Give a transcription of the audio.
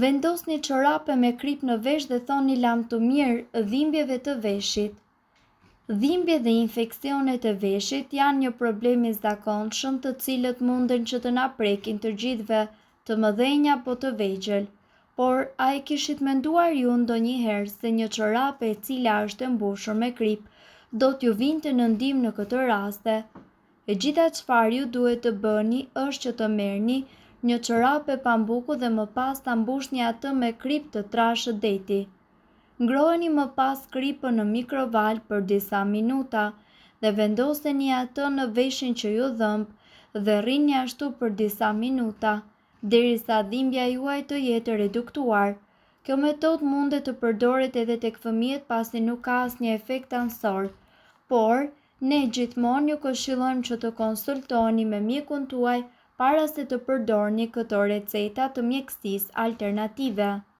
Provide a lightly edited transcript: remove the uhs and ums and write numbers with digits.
Vendosni çorape me krip në vesh dhe thoni lam të mirë dhimbjeve të veshit. Dhimbje dhe infeksionet e veshit janë një problem i zakonshëm të cilët munden që të na prekin të gjithëve të mëdhenj apo të vegjël. Por a e kishit menduar ju ndonjëherë se një çorape e cila është e mbushur me krip do t'ju vinte në ndihmë në këtë raste? E gjitha çfarë ju duhet të bëni është që të merrni një çorape pambuku dhe më pas ta mbushni atë me krip të trashët deti. Ngroheni më pas kripën në mikrovalë për disa minuta dhe vendoseni atë në veshin që ju dhëmb dhe rrini ashtu për disa minuta, derisa dhimbja juaj të jetë reduktuar. Kjo metodë mundet të përdoret edhe tek fëmijët pasi nuk ka asnjë efekt ansor, por ne gjithmonë ju këshillojmë që të konsultoni me mjekun tuaj para se të përdorni këto receta të mjekësisë alternative.